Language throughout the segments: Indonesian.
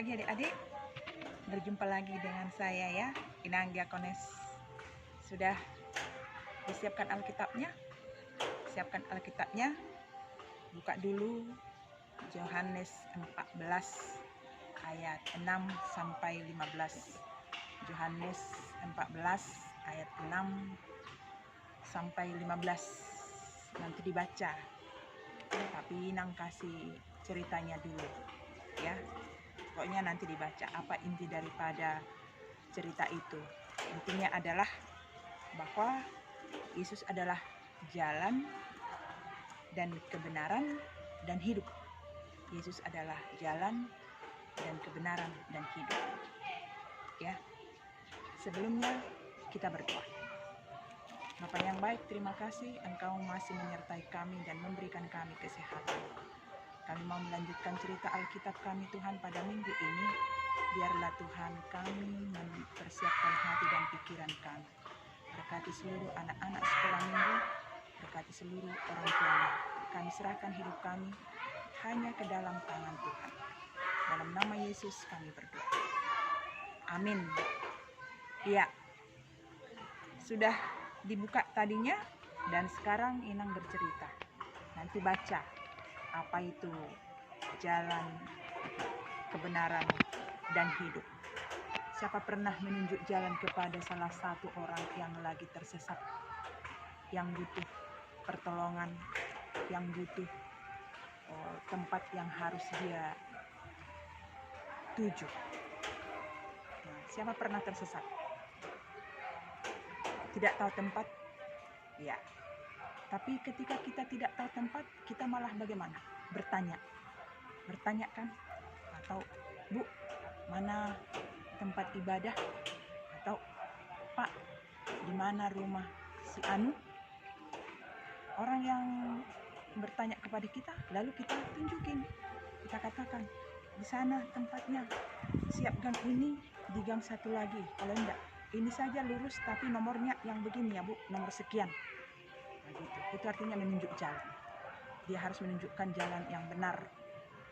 pagi adik-adik, berjumpa lagi dengan saya ya, Inang Diakones. Sudah disiapkan Alkitabnya? Siapkan Alkitabnya, buka dulu Yohanes 14 ayat 6 sampai 15. Yohanes 14 ayat 6 sampai 15. Nanti dibaca, tapi Inang kasih ceritanya dulu ya. Pokoknya nanti dibaca apa inti daripada cerita itu. Intinya adalah bahwa Yesus adalah jalan dan kebenaran dan hidup. Yesus adalah jalan dan kebenaran dan hidup. Ya. Sebelumnya kita berdoa. Bapa yang baik, terima kasih Engkau masih menyertai kami dan memberikan kami kesehatan. Kami mau melanjutkan cerita Alkitab kami Tuhan pada minggu ini. Biarlah Tuhan kami mempersiapkan hati dan pikiran kami. Berkati seluruh anak-anak sekolah minggu, berkati seluruh orang tua. Kami serahkan hidup kami hanya ke dalam tangan Tuhan. Dalam nama Yesus kami berdoa. Amin. Ya, sudah dibuka tadinya dan sekarang Inang bercerita. Nanti baca apa itu jalan, kebenaran, dan hidup. Siapa pernah menunjuk jalan kepada salah satu orang yang lagi tersesat, yang butuh pertolongan, yang butuh tempat yang harus dia tuju? Nah, siapa pernah tersesat? Tidak tahu tempat? Ya. Tapi ketika kita tidak tahu tempat, kita malah bagaimana? Bertanya kan? Atau, Bu, mana tempat ibadah? Atau, Pak, di mana rumah si Anu? Orang yang bertanya kepada kita, lalu kita tunjukin. Kita katakan, di sana tempatnya, siap gang ini, di gang satu lagi. Kalau enggak, ini saja lurus tapi nomornya yang begini ya Bu, nomor sekian. Gitu. Itu artinya menunjuk jalan. Dia harus menunjukkan jalan yang benar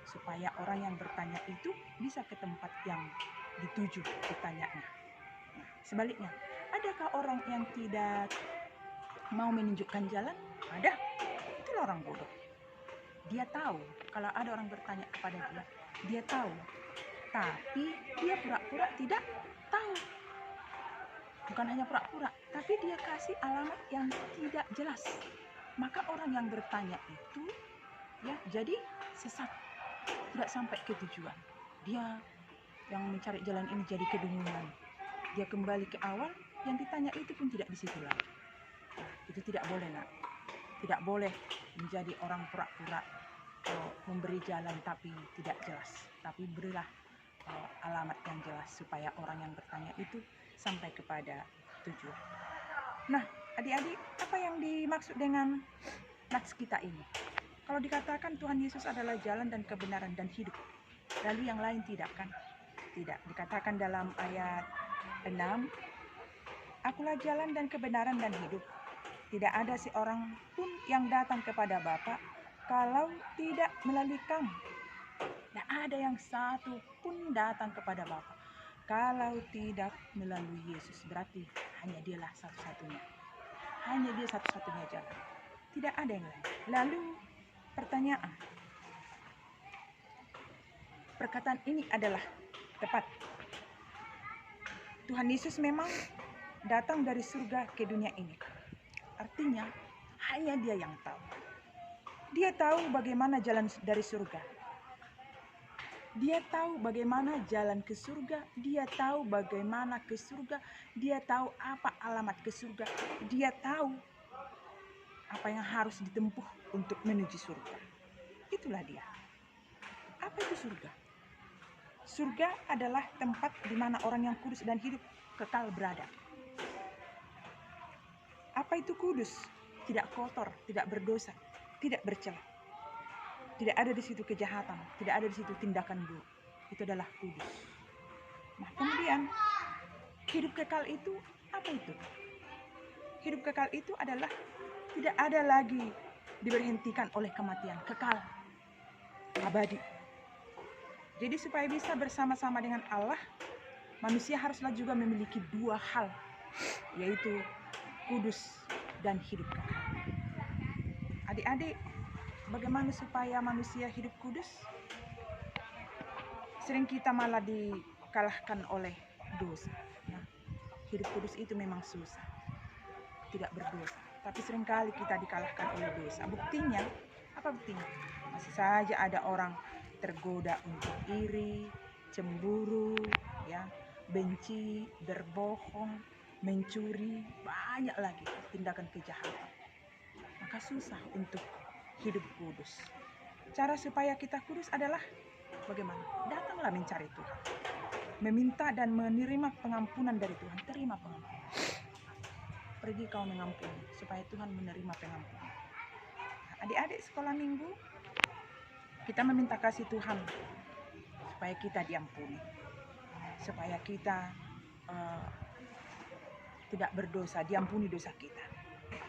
supaya orang yang bertanya itu bisa ke tempat yang dituju ditanyanya. Nah, sebaliknya, adakah orang yang tidak mau menunjukkan jalan? Ada. Itulah orang bodoh. Dia tahu kalau ada orang bertanya kepada dia tahu, tapi dia pura-pura tidak tahu. Bukan hanya pura-pura, tapi dia kasih alamat yang tidak jelas. Maka orang yang bertanya itu ya jadi sesat, tidak sampai ke tujuan. Dia yang mencari jalan ini jadi kebingungan. Dia kembali ke awal, yang ditanya itu pun tidak di situ lagi. Itu tidak boleh, Nak. Tidak boleh menjadi orang pura-pura memberi jalan tapi tidak jelas. Tapi berilah alamat yang jelas supaya orang yang bertanya itu sampai kepada tujuan. Nah, adik-adik, apa yang dimaksud dengan nats kita ini? Kalau dikatakan Tuhan Yesus adalah jalan dan kebenaran dan hidup, lalu yang lain tidak kan? Tidak. Dikatakan dalam ayat 6, Akulah jalan dan kebenaran dan hidup. Tidak ada seorang pun yang datang kepada Bapa kalau tidak melalui Kami. Tidak ada yang satu pun datang kepada Bapa kalau tidak melalui Yesus. Berarti hanya dialah satu-satunya. Hanya dia satu-satunya jalan. Tidak ada yang lain. Lalu pertanyaan. Perkataan ini adalah tepat. Tuhan Yesus memang datang dari surga ke dunia ini. Artinya hanya dia yang tahu. Dia tahu bagaimana jalan dari surga. Dia tahu bagaimana jalan ke surga, dia tahu bagaimana ke surga, dia tahu apa alamat ke surga, dia tahu apa yang harus ditempuh untuk menuju surga. Itulah dia. Apa itu surga? Surga adalah tempat di mana orang yang kudus dan hidup kekal berada. Apa itu kudus? Tidak kotor, tidak berdosa, tidak bercela. Tidak ada di situ kejahatan, tidak ada di situ tindakan buruk. Itu adalah kudus. Nah, kemudian hidup kekal itu apa itu? Hidup kekal itu adalah tidak ada lagi diberhentikan oleh kematian, kekal, abadi. Jadi supaya bisa bersama-sama dengan Allah, manusia haruslah juga memiliki dua hal, yaitu kudus dan hidup kekal. Adik-adik, bagaimana supaya manusia hidup kudus? Sering kita malah dikalahkan oleh dosa. Ya. Hidup kudus itu memang susah, tidak berdosa. Tapi seringkali kita dikalahkan oleh dosa. Buktinya, apa buktinya? Masih saja ada orang tergoda untuk iri, cemburu, ya, benci, berbohong, mencuri, banyak lagi tindakan kejahatan. Maka susah untuk hidup kudus. Cara supaya kita kudus adalah bagaimana? Datanglah mencari Tuhan, meminta dan menerima pengampunan dari Tuhan. Terima pengampunan. Pergi kau mengampuni, supaya Tuhan menerima pengampunan. Nah, adik-adik sekolah minggu, kita meminta kasih Tuhan supaya kita diampuni, supaya kita tidak berdosa, diampuni dosa kita.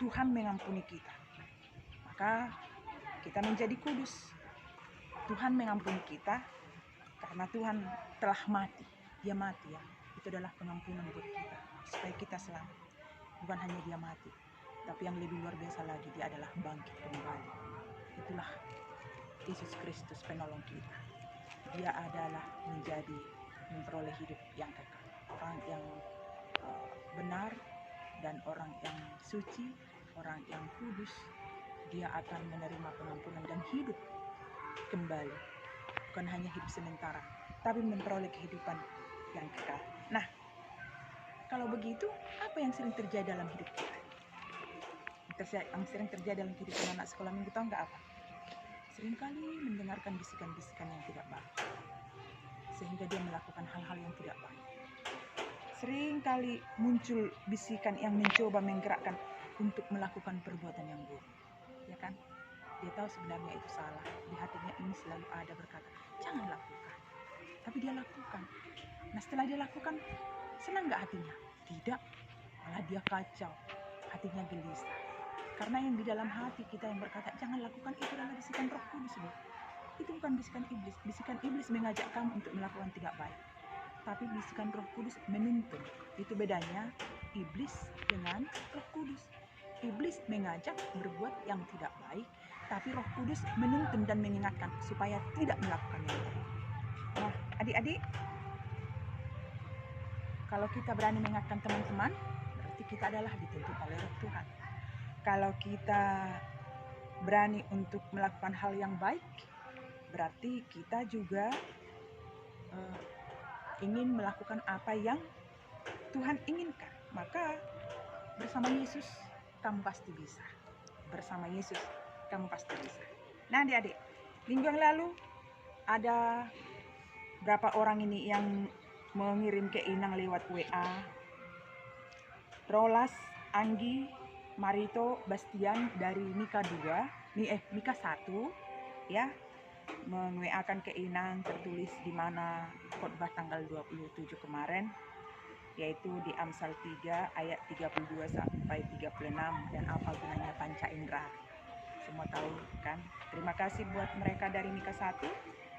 Tuhan mengampuni kita, maka kita menjadi kudus. Tuhan mengampuni kita karena Tuhan telah mati. Dia mati, ya. Itu adalah pengampunan buat kita, supaya kita selamat. Bukan hanya dia mati, tapi yang lebih luar biasa lagi, dia adalah bangkit kembali. Itulah Yesus Kristus penolong kita. Dia adalah memperoleh hidup yang kekal. Orang yang benar dan orang yang suci, orang yang kudus, dia akan menerima pengampunan dan hidup kembali. Bukan hanya hidup sementara, tapi memperoleh kehidupan yang kekal. Nah, kalau begitu, apa yang sering terjadi dalam hidup kita? Yang sering terjadi dalam kehidupan anak sekolah minggu, tahu nggak apa? Seringkali mendengarkan bisikan-bisikan yang tidak baik, sehingga dia melakukan hal-hal yang tidak baik. Seringkali muncul bisikan yang mencoba menggerakkan untuk melakukan perbuatan yang buruk, ya kan? Dia tahu sebenarnya itu salah. Di hatinya ini selalu ada berkata, jangan lakukan. Tapi dia lakukan. Nah, setelah dia lakukan, senang nggak hatinya? Tidak, malah dia kacau, hatinya gelisah. Karena yang di dalam hati kita yang berkata jangan lakukan itu adalah bisikan Roh Kudus. Itu bukan bisikan iblis. Bisikan iblis mengajak kamu untuk melakukan tidak baik, tapi bisikan Roh Kudus menuntun. Itu bedanya iblis dengan Roh Kudus. Iblis mengajak berbuat yang tidak baik, tapi Roh Kudus menuntun dan mengingatkan supaya tidak melakukan yang baik. Nah, adik-adik, kalau kita berani mengingatkan teman-teman, berarti kita adalah dituntun oleh Roh Tuhan. Kalau kita berani untuk melakukan hal yang baik, berarti kita juga ingin melakukan apa yang Tuhan inginkan. Maka bersama Yesus kamu pasti bisa. Bersama Yesus kamu pasti bisa. Nah, adik-adik, minggu yang lalu ada berapa orang ini yang mengirim ke Inang lewat WA. Rolas, Anggi, Marito, Bastian dari Mika 1, ya, meng-WA-kan ke Inang, tertulis di mana khotbah tanggal 27 kemarin, yaitu di Amsal 3 ayat 32 sampai 36, dan apa gunanya panca indera. Semua tahu kan? Terima kasih buat mereka dari Mika 1.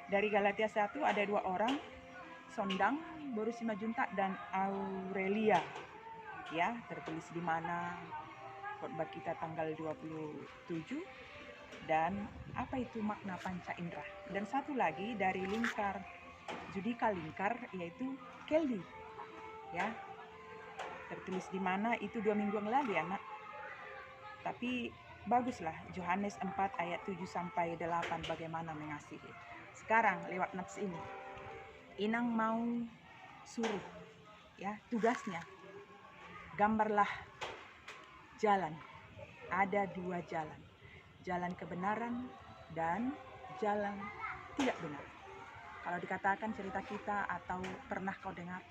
Dari Galatia 1 ada 2 orang, Sondang, Boru Simajuntak, dan Aurelia. Ya, tertulis di mana khotbah kita tanggal 27 dan apa itu makna panca indera. Dan satu lagi dari Lingkar, Judika Lingkar, yaitu Kelly. Ya, tertulis di mana itu 2 minggu yang lalu ya, Nak. Tapi baguslah, Yohanes 4 ayat 7 sampai 8 bagaimana mengasihi. Sekarang lewat nats ini, Inang mau suruh, ya, tugasnya gambarlah jalan. Ada 2 jalan. Jalan kebenaran dan jalan tidak benar. Kalau dikatakan cerita kita atau pernah kau dengar,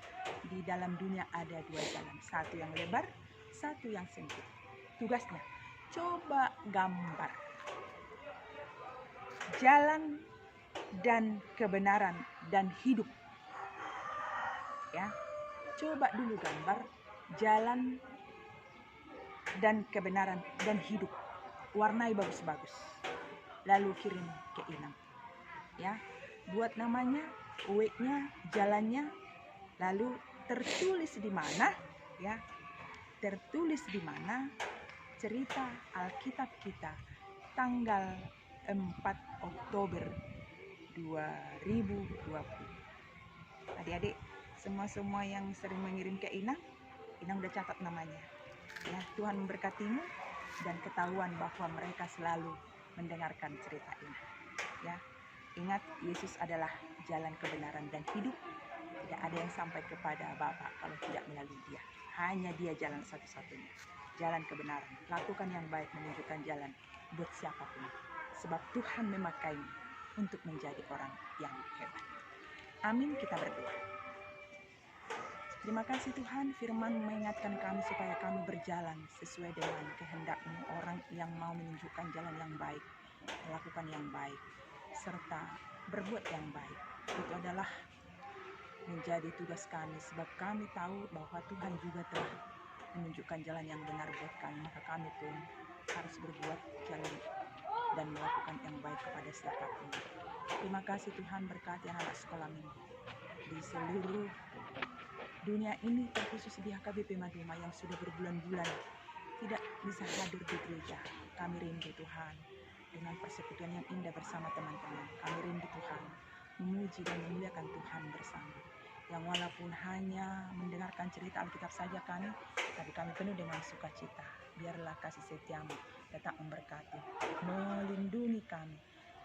di dalam dunia ada 2 jalan. Satu yang lebar, satu yang sempit. Tugasnya, coba gambar jalan dan kebenaran dan hidup. Ya, coba dulu gambar jalan dan kebenaran dan hidup, warnai bagus-bagus, lalu kirim ke Inang, ya, buat namanya way-nya, jalannya, lalu tertulis di mana ya, tertulis di mana cerita Alkitab kita tanggal 4 Oktober 2020. Adik-adik semua yang sering mengirim ke Inang udah catat namanya ya. Tuhan memberkatimu dan ketahuan bahwa mereka selalu mendengarkan cerita ini ya. Ingat, Yesus adalah jalan kebenaran dan hidup. Tidak ada yang sampai kepada Bapa kalau tidak melalui Dia. Hanya Dia jalan satu-satunya, jalan kebenaran. Lakukan yang baik, menunjukkan jalan buat siapapun, sebab Tuhan memakaimu untuk menjadi orang yang hebat. Amin. Kita berdoa. Terima kasih Tuhan, firman mengingatkan kami supaya kami berjalan sesuai dengan kehendak-Mu, orang yang mau menunjukkan jalan yang baik, melakukan yang baik, serta berbuat yang baik. Itu adalah menjadi tugas kami, sebab kami tahu bahwa Tuhan juga telah menunjukkan jalan yang benar buat kami. Maka kami pun harus berbuat jalan dan melakukan yang baik kepada siapapun. Terima kasih Tuhan, berkati anak sekolah minggu di seluruh dunia ini, terkhusus di HKBP Maduma yang sudah berbulan-bulan tidak bisa hadir di gereja. Kami rindu Tuhan dengan persekutuan yang indah bersama teman-teman. Kami rindu Tuhan memuji dan memuliakan Tuhan bersama, yang walaupun hanya mendengarkan cerita Alkitab saja kami, tapi kami penuh dengan sukacita. Biarlah kasih setiamu tetap memberkati, melindungi kami,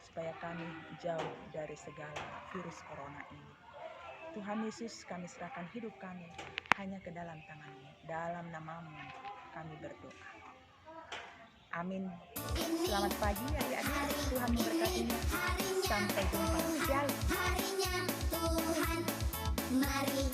supaya kami jauh dari segala virus corona ini. Tuhan Yesus, kami serahkan hidup kami hanya ke dalam tangan-Mu. Dalam nama-Mu kami berdoa. Amin. Selamat pagi adik-adik. Tuhan memberkati. Sampai jumpa. Shalom. Harinya Tuhan, mari